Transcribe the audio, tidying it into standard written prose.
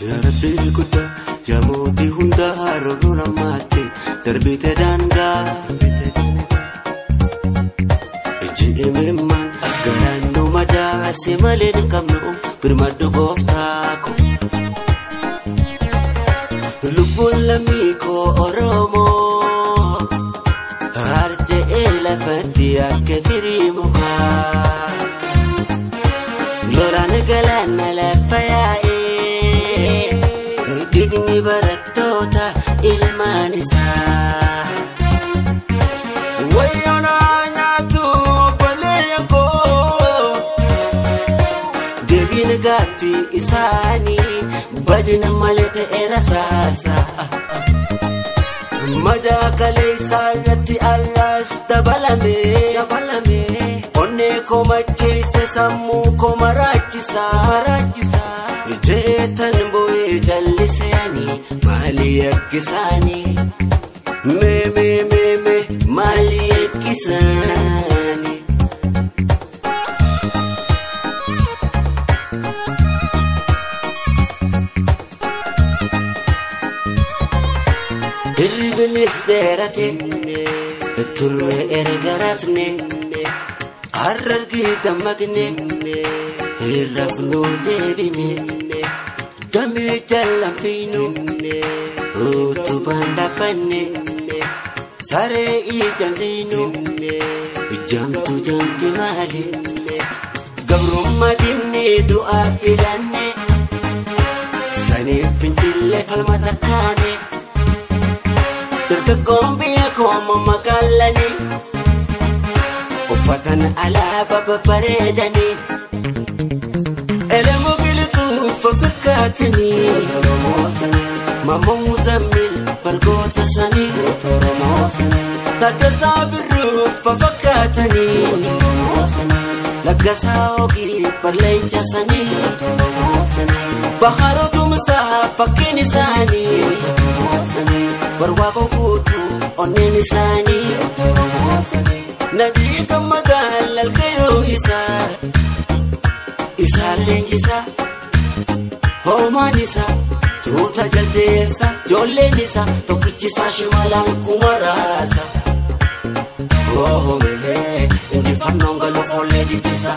Ya Rabbi kuda ya moti hunda roruna mate darbite danga eji emman garanu mada semalen kamno birmadu goftako lubul lamiko Oromoo harje elafati akfiri muka lorane galana la faya digni baratota ilmanisa wayona nyatu baleko debin gafi isani badina malete erasasa mada kalesa rati arasta balame onne ko machise samu ko marachisa jetan boy jallisani mali yakisani me mali yakisani Irbinis derate turre ergarafne arrargi damagne irrafnu debine dami jalafinu utu banda panne sare ijandinu jamti mali gabrum madinni du'a filanne sani fintille falmatakane tergombi komo magalani ufatan ala baba paredani elemu giltu fafakatni Oromoo sani mamu zamil bargota sani Oromoo sani tadasa birru fafakatni Oromoo sani lagasa ogi parlencha sani Oromoo sani baharotu musa fakini sani Oromoo sani barwago kutu oneni sani Oromoo sani nadi kamadal alkhairu isa lenjisa homanisa tuta jaltesa jollenisa tokichisa shimalan kumarasa oh mehe indi fanonga lo folle dikisa